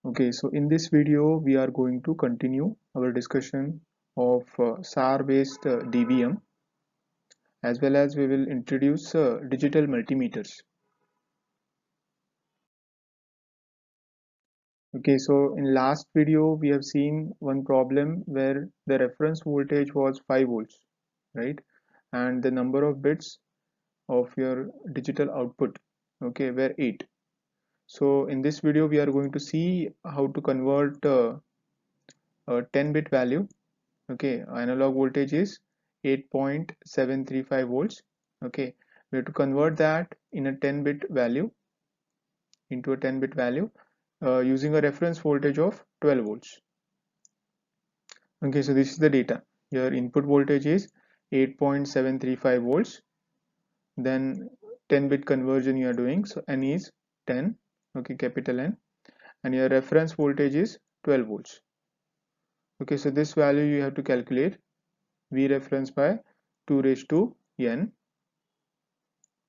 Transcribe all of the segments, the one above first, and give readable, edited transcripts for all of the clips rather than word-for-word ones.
Okay, so in this video we are going to continue our discussion of SAR based DVM, as well as we will introduce digital multimeters. Okay, so in last video we have seen one problem where the reference voltage was 5 volts, right? And the number of bits of your digital output, okay, were 8. So in this video we are going to see how to convert a 10-bit value. Okay, analog voltage is 8.735 volts. Okay, we have to convert that in a 10-bit value into a 10-bit value using a reference voltage of 12 volts. Okay, so this is the data. Your input voltage is 8.735 volts. Then 10-bit conversion you are doing, so N is 10, okay, capital N, and your reference voltage is 12 volts. Okay, so this value you have to calculate. V reference by 2 raised to n.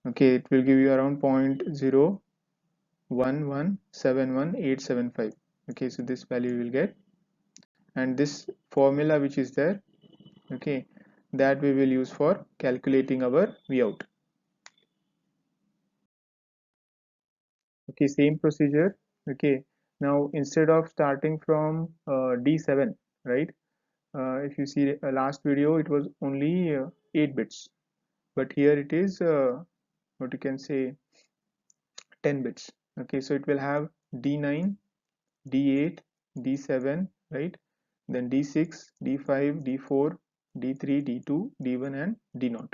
Okay, it will give you around 0.011711875. Okay, so this value you will get, and this formula which is there, okay, that we will use for calculating our V out. Okay, same procedure. Okay, now instead of starting from D7, right? If you see last video, it was only 8 bits, but here it is what you can say 10 bits. Okay, so it will have D9, D8, D7, right? Then D6, D5, D4, D3, D2, D1 and D0.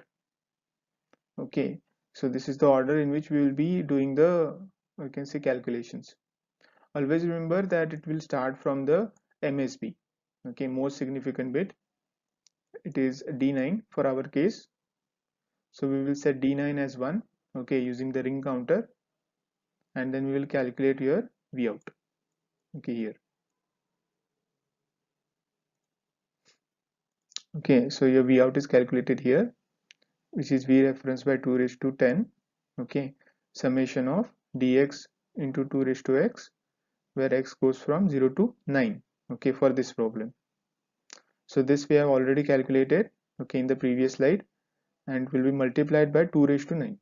Okay, so this is the order in which we will be doing the, you can say, calculations. Always remember that it will start from the MSB. Okay, most significant bit. It is D9 for our case. So we will set D9 as 1, okay, using the ring counter, and then we will calculate your V out. Okay, here. Okay, so your V out is calculated here, which is V reference by 2 raised to 10. Okay, summation of dx into 2 raised to x, where x goes from 0 to 9. Okay, for this problem. So this we have already calculated, okay, in the previous slide, and will be multiplied by 2 raised to 9.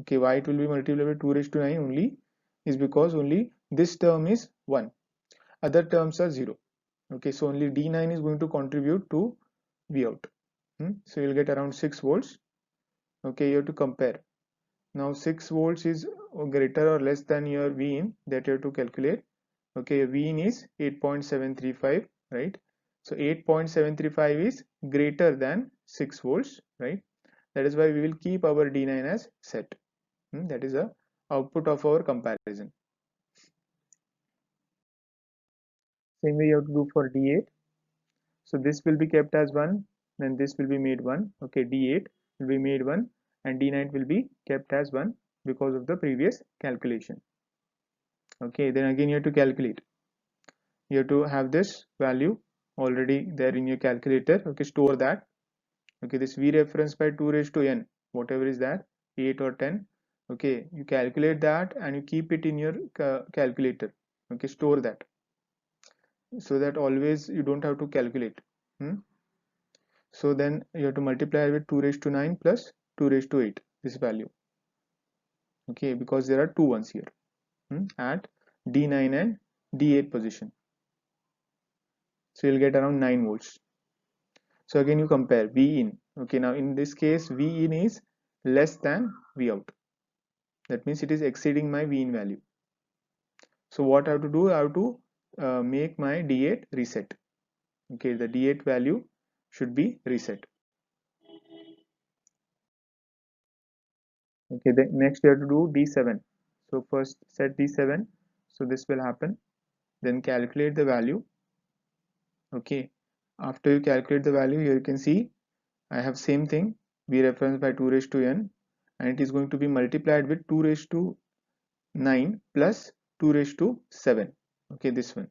Okay, why it will be multiplied by 2 raised to 9 only is because only this term is 1, other terms are 0. Okay, so only D9 is going to contribute to V out. So you'll get around 6 volts. Okay, you have to compare. Now 6 volts is greater or less than your V in, that you have to calculate. Okay, your V in is 8.735, right? So 8.735 is greater than 6 volts, right? That is why we will keep our D9 as set. That is a output of our comparison. Same way you have to do for D8. So this will be kept as 1, then this will be made 1. Okay, D8 will be made 1 and D9 will be kept as 1 because of the previous calculation. Okay, then again you have to calculate. You have to have this value already there in your calculator. Okay, store that. Okay, this V reference by 2 raised to n, whatever is that, 8 or 10. Okay, you calculate that and you keep it in your calculator. Okay, store that, so that always you don't have to calculate. So then you have to multiply with 2 raised to 9 plus 2 raised to 8, this value. Okay, because there are two ones here at D9 and D8 position. So you'll get around 9 volts. So again you compare V in. Okay, now in this case V in is less than V out. That means it is exceeding my V in value. So what I have to do, I have to make my D8 reset. Okay, the D8 value should be reset. Okay, then next we have to do D7. So first set D7, so this will happen, then calculate the value. Okay, after you calculate the value, here you can see I have same thing, V reference by 2 raised to n, and it is going to be multiplied with 2 raised to 9 plus 2 raised to 7. Okay, this one.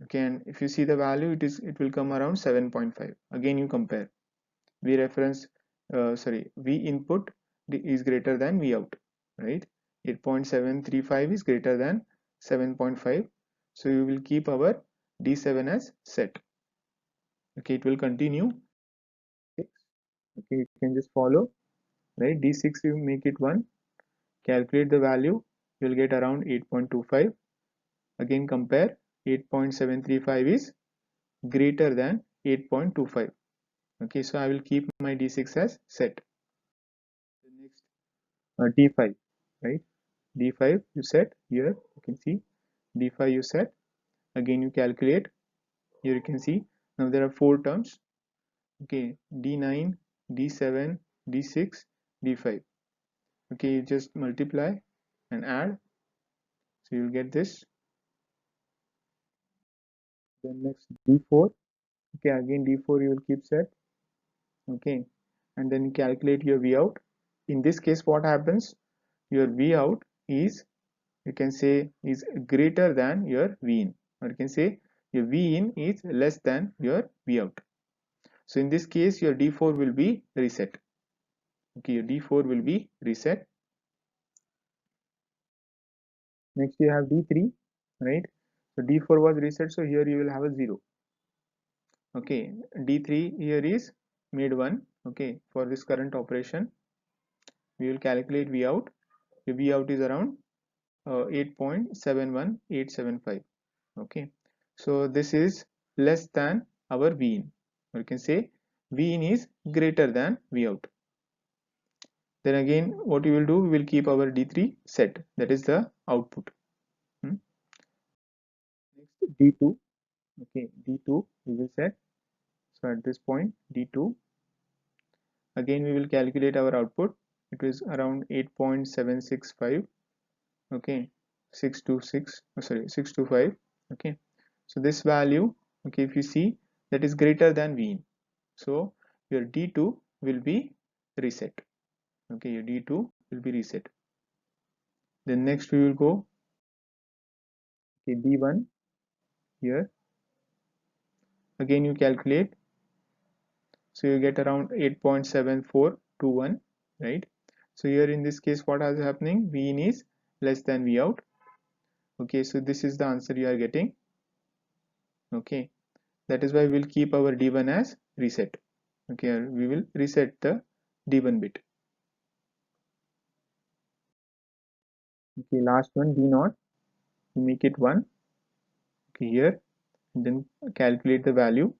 Okay, and if you see the value, it will come around 7.5. Again you compare. V reference, V input is greater than V out, right? 8.735 is greater than 7.5. So we will keep our D7 as set. Okay, it will continue. Okay, you can just follow, right? D6 you make it 1, calculate the value, you'll get around 8.25. Again compare, 8.735 is greater than 8.25. Okay, so I will keep my D6 as set. The next D5, right? D5 you set here, you can see D5 you set. Again you calculate, here you can see now there are 4 terms. Okay, D9, D7, D6, D5. Okay, you just multiply and add, so you'll get this. Then next D4. Okay, again D4 you will keep set. Okay, and then calculate your V out. In this case what happens, your V out is, you can say, is greater than your V in, or you can say your V in is less than your V out. So in this case your D4 will be reset. Okay, your D4 will be reset. Next you have D3, right? So D4 was reset, so here you will have a 0. Okay, D3 here is made 1. Okay, for this current operation we will calculate V out. The V out is around 8.71875. Okay, so this is less than our V in, or you can say V in is greater than V out. Then again what we will do, we will keep our D3 set, that is the output. Next D2. Okay, D2 we will set. So at this point D2, again we will calculate our output. It was around 8.765. Okay, 626, sorry, 625. Okay, so this value, okay, if you see, that is greater than V in, so your D2 will be reset. Okay, your D2 will be reset. Then next we will go, okay, D1 here. Again you calculate, so you get around 8.7421, right? So here in this case what is happening, V in is less than V out. Okay, so this is the answer you are getting. Okay, that is why we will keep our D1 as reset. Okay, we will reset the D1 bit. Okay, last one D0, we make it 1. Okay, here, and then calculate the value.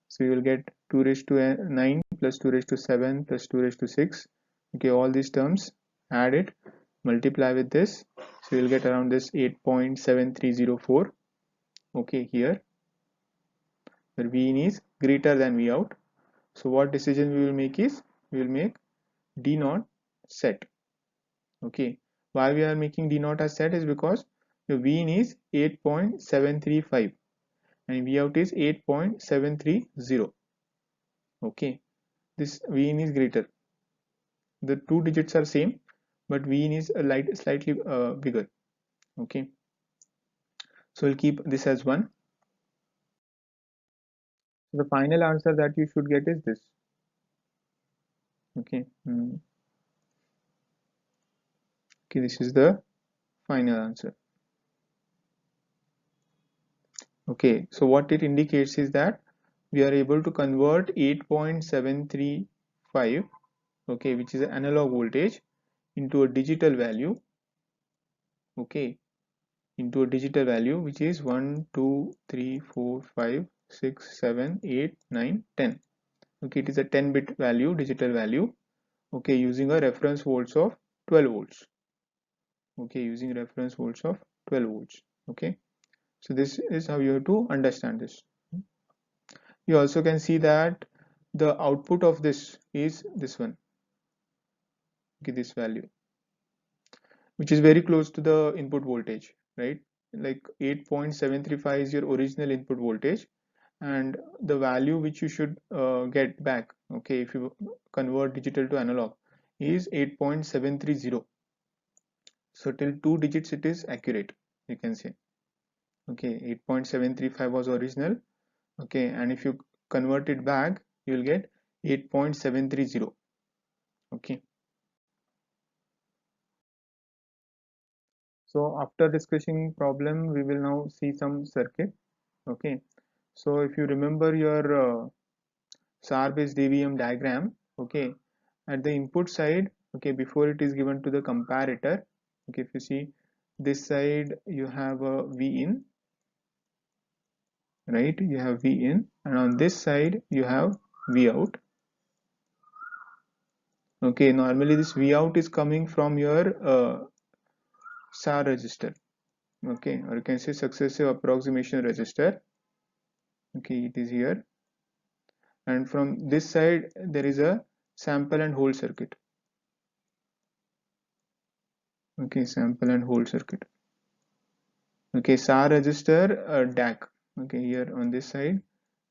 So you will get 2 raised to 9 plus 2 raised to 7 plus 2 raised to 6. Okay, all these terms, add it, multiply with this, so you will get around this 8.7304. Okay, here where V in is greater than V out. So what decision we will make is, we will make D0 set. Okay, why we are making D0 as set is because the V in is 8.735 and V out is 8.730. Okay, this V in is greater, the two digits are same, but V in is a slightly bigger. Okay, so we'll keep this as 1. So the final answer that you should get is this. Okay, okay, this is the final answer. Okay, so what it indicates is that we are able to convert 8.735, okay, which is an analog voltage, into a digital value. Okay, into a digital value which is 1 2 3 4 5 6 7 8 9 10. Okay, it is a 10-bit value, digital value. Okay, using a reference volts of 12 volts. Okay, using reference volts of 12 volts. Okay, so this is how you have to understand this. You also can see that the output of this is this one. Okay, this value, which is very close to the input voltage, right? Like 8.735 is your original input voltage, and the value which you should get back, okay, if you convert digital to analog, is 8.730. So till 2 digits it is accurate, you can say. Okay, 8.735 was original. Okay, and if you convert it back, you will get 8.730. Okay, So after discussing problem, we will now see some circuit. Okay, so if you remember your SAR based DVM diagram, okay, at the input side, okay, before it is given to the comparator, okay, if you see this side, you have a V in, right? You have V in, and on this side you have V out. Okay, normally this V out is coming from your SAR register. Okay, or you can say successive approximation register. Okay, it is here, and from this side there is a sample and hold circuit. Okay, sample and hold circuit. Okay, SAR register DAC. Okay, here on this side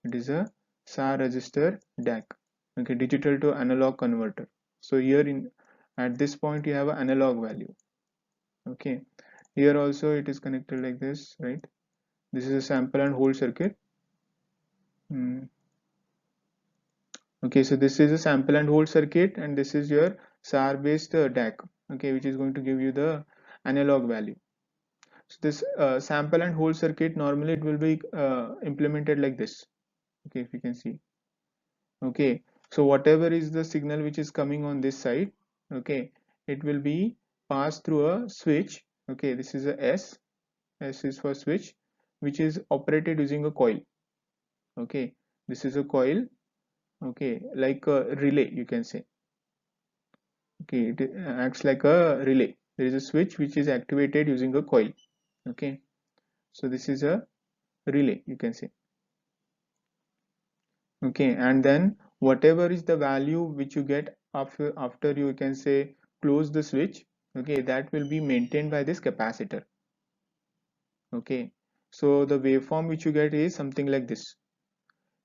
it is a SAR register DAC. Okay, digital to analog converter. So here in at this point you have an analog value. Okay, here also it is connected like this, right? This is a sample and hold circuit. Okay, so this is a sample and hold circuit, and this is your SAR based DAC, okay, which is going to give you the analog value. So this sample and hold circuit, normally it will be implemented like this. Okay, if you can see. Okay, so whatever is the signal which is coming on this side, okay, it will be passed through a switch. Okay, this is a S is for switch, which is operated using a coil. Okay, this is a coil. Okay, like a relay, you can say. Okay, it acts like a relay. There is a switch which is activated using a coil. Okay, so this is a relay, you can say. Okay, and then whatever is the value which you get after you can say close the switch, okay, that will be maintained by this capacitor. Okay, so the waveform which you get is something like this.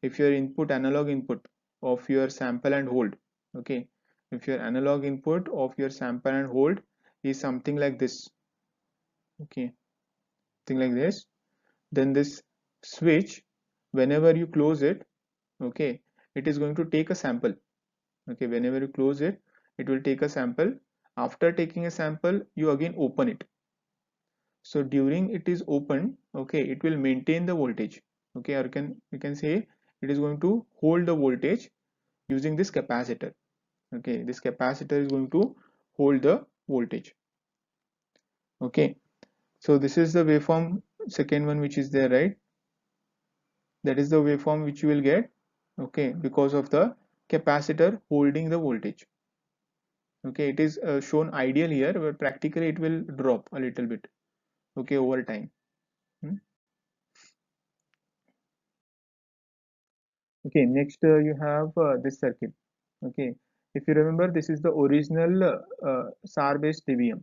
If your input analog input of your sample and hold, okay, if your analog input of your sample and hold is something like this, okay, something like this, then this switch, whenever you close it, okay, it is going to take a sample. Okay, whenever you close it, it will take a sample. After taking a sample, you again open it. So during it is open, okay, it will maintain the voltage. Okay, or you can say it is going to hold the voltage using this capacitor. Okay, this capacitor is going to hold the voltage. Okay, so this is the waveform, second one which is there, right? That is the waveform which you will get, okay, because of the capacitor holding the voltage. Okay, it is shown ideal here, but practically it will drop a little bit, okay, over time. Hmm. Okay, next you have this circuit. Okay, if you remember, this is the original SAR based DVM.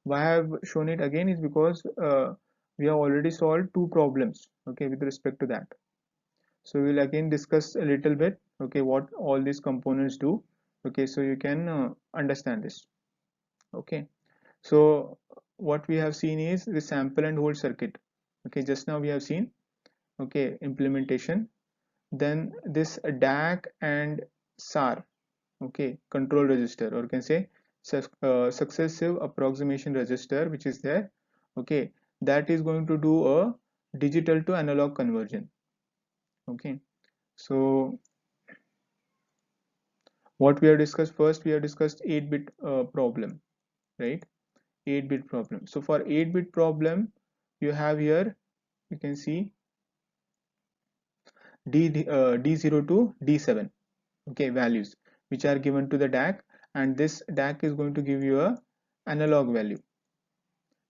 Why I have shown it again is because we have already solved two problems, okay, with respect to that. So we'll again discuss a little bit, okay, what all these components do, okay, so you can understand this. Okay, so what we have seen is the sample and hold circuit. Okay, just now we have seen, okay, implementation. Then this DAC and SAR, okay, control register, or you can say successive approximation register, which is there. Okay, that is going to do a digital to analog conversion. Okay, so what we have discussed first, we have discussed 8-bit problem, right? 8-bit problem. So for 8-bit problem, you have here, you can see D0 to D7, okay, values which are given to the DAC, and this DAC is going to give you a analog value.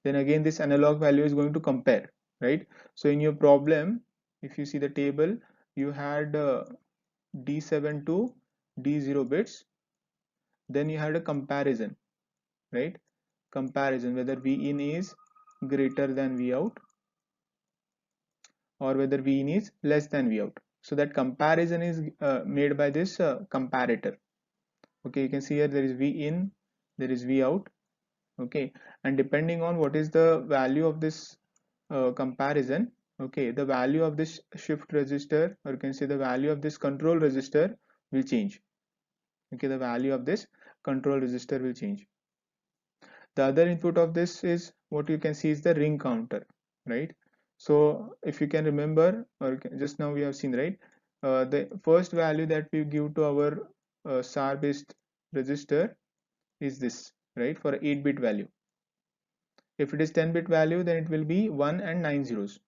Then again this analog value is going to compare, right? So in your problem, if you see the table, you had D7 to D0 bits, then you had a comparison, right? Comparison whether V in is greater than V out or whether V in is less than V out. So that comparison is made by this comparator. Okay, you can see here there is V in, there is V out. Okay, and depending on what is the value of this comparison, okay, the value of this shift register, or you can say the value of this control register will change. Okay, the value of this control register will change. The other input of this is what you can see is the ring counter, right? So if you can remember, or just now we have seen, right, the first value that we give to our SAR based register is this, right, for 8-bit value. If it is 10-bit value, then it will be 1 and 9 zeros.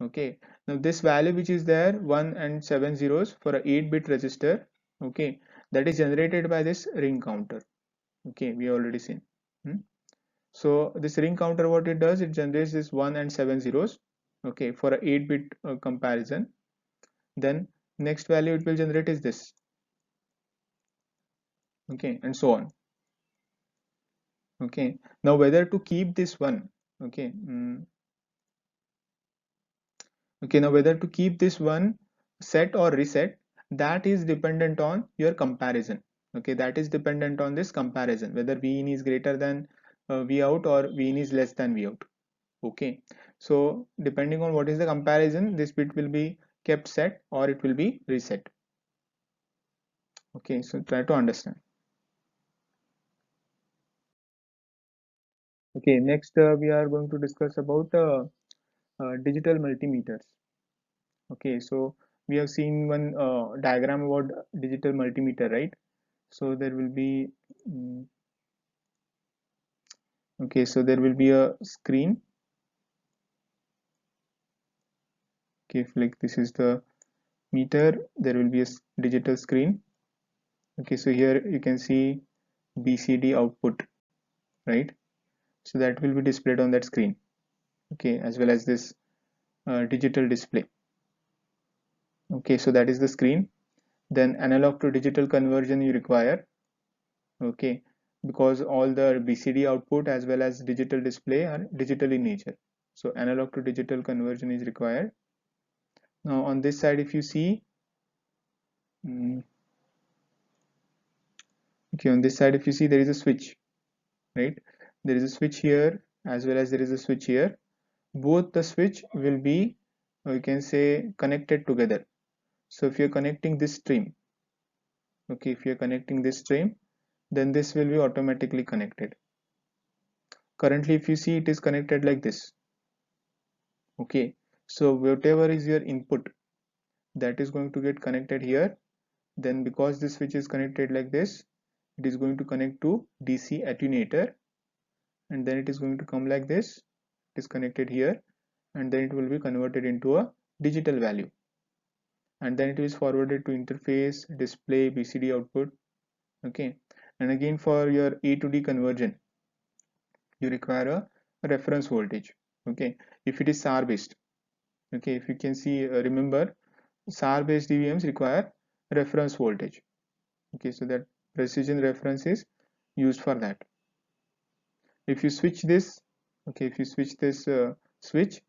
Okay, now this value which is there, 1 and 7 zeros for a 8-bit register, okay, that is generated by this ring counter. Okay, we already seen. So this ring counter, what it does, it generates this 1 and 7 zeros, okay, for a 8-bit comparison. Then next value it will generate is this, okay, and so on. Okay, now whether to keep this one, okay, okay, now whether to keep this one set or reset, that is dependent on your comparison. Okay, that is dependent on this comparison, whether v in is greater than v out or v in is less than v out. Okay, so depending on what is the comparison, this bit will be kept set or it will be reset. Okay, so try to understand. Okay, next we are going to discuss about digital multimeters. Okay, so we have seen one diagram about digital multimeter, right? So there will be okay, so there will be a screen. Okay, if like this is the meter, there will be a digital screen. Okay, so here you can see BCD output, right? So that will be displayed on that screen. Okay, as well as this digital display. Okay, so that is the screen. Then analog to digital conversion you require. Okay, because all the BCD output as well as digital display are digital in nature. So analog to digital conversion is required. Now on this side, if you see, okay, on this side, if you see, there is a switch, right? There is a switch here as well as there is a switch here. Both the switch will be, you can say, connected together. So if you're connecting this stream, okay, if you're connecting this stream, then this will be automatically connected. Currently, if you see, it is connected like this. Okay, so whatever is your input, that is going to get connected here. Then because this switch is connected like this, it is going to connect to DC attenuator, and then it is going to come like this. It is connected here, and then it will be converted into a digital value, and then it is forwarded to interface, display, BCD output. Okay, and again for your A to D conversion, you require a reference voltage. Okay, if it is SAR based, okay, if you can see, remember, SAR based DVMs require reference voltage. Okay, so that precision reference is used for that. If you switch this, okay, if you switch this switch,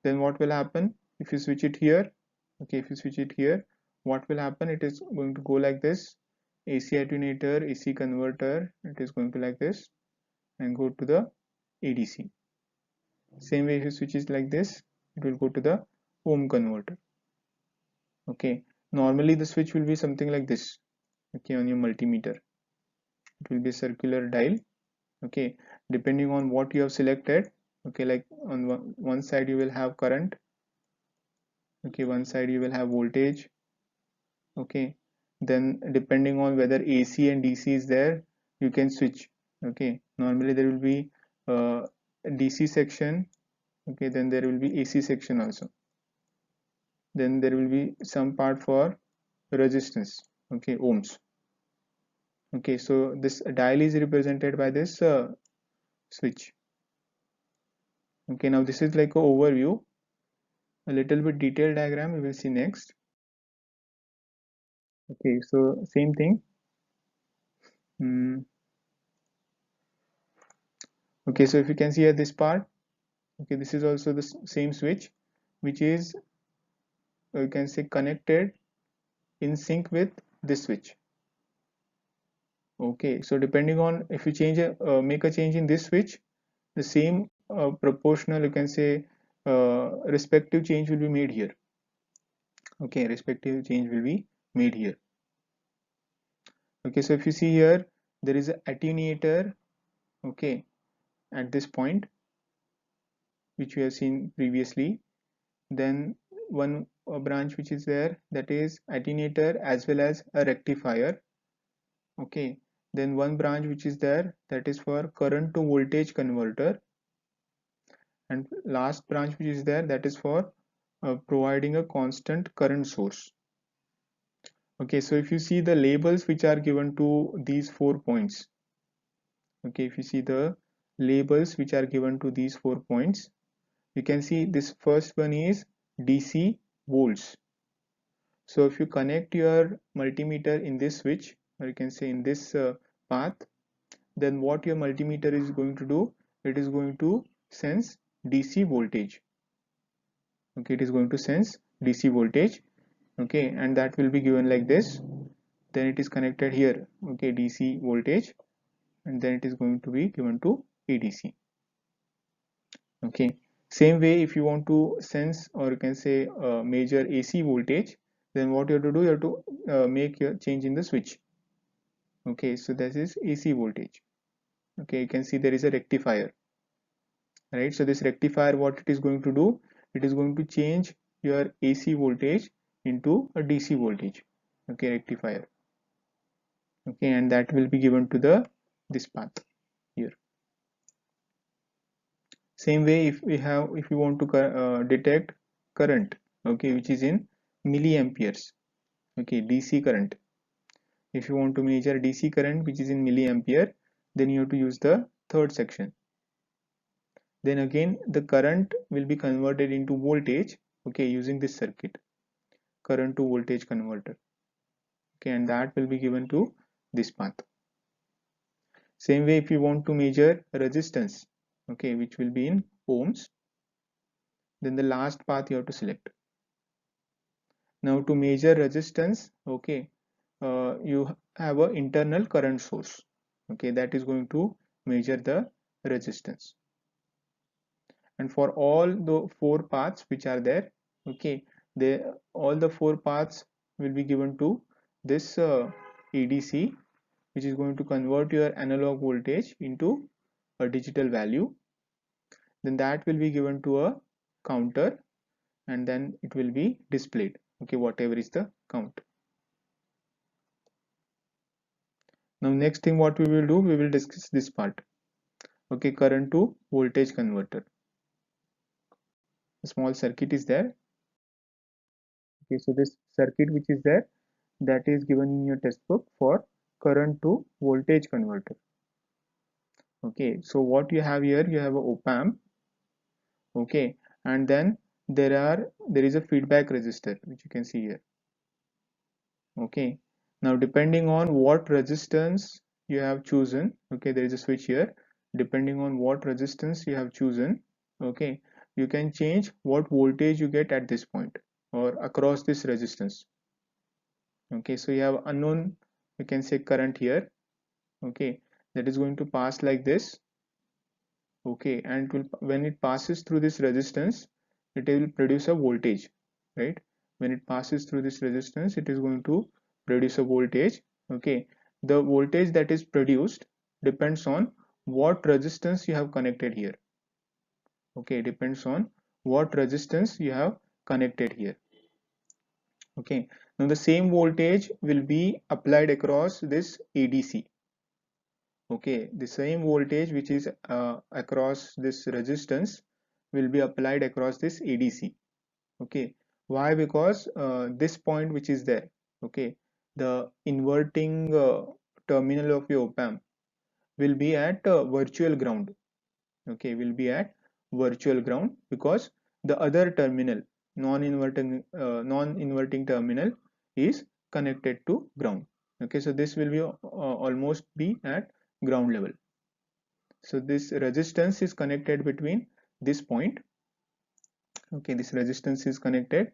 then what will happen? If you switch it here, okay, if you switch it here, what will happen? It is going to go like this. AC attenuator, AC converter, it is going to like this and go to the ADC. Same way, if you switch it like this, it will go to the ohm converter. Okay, normally the switch will be something like this. Okay, on your multimeter, it will be a circular dial. Okay, depending on what you have selected. Okay, like on one side you will have current. Okay, one side you will have voltage. Okay, then depending on whether AC and DC is there, you can switch. Okay, normally there will be DC section. Okay, then there will be AC section also. Then there will be some part for resistance. Okay, ohms. Okay, so this dial is represented by this switch. Okay, now this is like an overview. A little bit detailed diagram we will see next. Okay, so same thing. Okay, so if you can see at this part, okay, this is also the same switch, which is, you can say, connected in sync with this switch. Okay, so depending on if you change make a change in this switch, the same proportional, you can say, respective change will be made here. Okay, respective change will be made here. Okay, so if you see here, there is an attenuator okay, at this point which we have seen previously. Then one branch which is there, that is attenuator as well as a rectifier, okay. Then one branch which is there, that is for current to voltage converter, and last branch which is there, that is for providing a constant current source. Okay, so if you see the labels which are given to these 4 points, okay, if you see the labels which are given to these 4 points, you can see this first one is DC volts. So if you connect your multimeter in this switch, or you can say in this path, then what your multimeter is going to do, it is going to sense DC voltage. Okay, it is going to sense DC voltage, okay, and that will be given like this. Then it is connected here, okay, DC voltage, and then it is going to be given to ADC. Okay, same way if you want to sense, or you can say measure AC voltage, then what you have to do, you have to make your change in the switch. Okay, so this is AC voltage. Okay, you can see there is a rectifier, right? So this rectifier, what it is going to do, it is going to change your AC voltage into a DC voltage, okay, rectifier, okay, and that will be given to the this path here. Same way if we want to detect current, okay, which is in milliamperes, okay, DC current. If you want to measure DC current which is in milliampere, then you have to use the third section. Then again the current will be converted into voltage, okay, using this circuit, current to voltage converter, okay, and that will be given to this path. Same way if you want to measure resistance, okay, which will be in ohms, then the last path you have to select. Now to measure resistance, okay, you have an internal current source, okay, that is going to measure the resistance. And for all the 4 paths which are there, okay, they all the 4 paths will be given to this ADC, which is going to convert your analog voltage into a digital value. Then that will be given to a counter, and then it will be displayed, okay, whatever is the count. Now next thing what we will do, we will discuss this part, okay, current to voltage converter. A small circuit is there, okay, so this circuit which is there, that is given in your textbook for current to voltage converter. Okay, so what you have here, you have a op-amp, okay, and then there is a feedback resistor which you can see here. Okay, now depending on what resistance you have chosen, okay, there is a switch here. Depending on what resistance you have chosen, okay, you can change what voltage you get at this point or across this resistance. Okay, so you have unknown, you can say current here, okay, that is going to pass like this, okay, and it will, when it passes through this resistance, it will produce a voltage, right? When it passes through this resistance, it is going to produce a voltage, okay. The voltage that is produced depends on what resistance you have connected here, okay, depends on what resistance you have connected here, okay. Now the same voltage will be applied across this ADC, okay, the same voltage which is across this resistance will be applied across this ADC, okay. Why? Because this point which is there, okay, the inverting terminal of your op-amp will be at virtual ground, okay, will be at virtual ground, because the other terminal, non-inverting terminal is connected to ground, okay. So this will be almost be at ground level. So this resistance is connected between this point, okay, this resistance is connected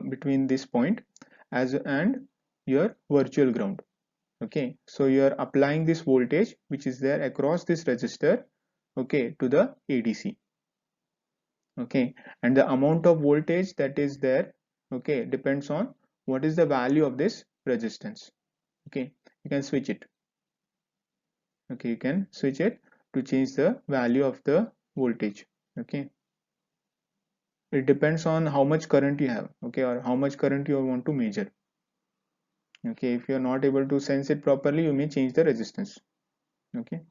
between this point as and your virtual ground, okay. So you are applying this voltage which is there across this resistor, okay, to the ADC, okay, and the amount of voltage that is there, okay, depends on what is the value of this resistance, okay. You can switch it, okay, you can switch it to change the value of the voltage. Okay, it depends on how much current you have, okay, or how much current you want to measure. Okay, if you are not able to sense it properly, you may change the resistance. Okay,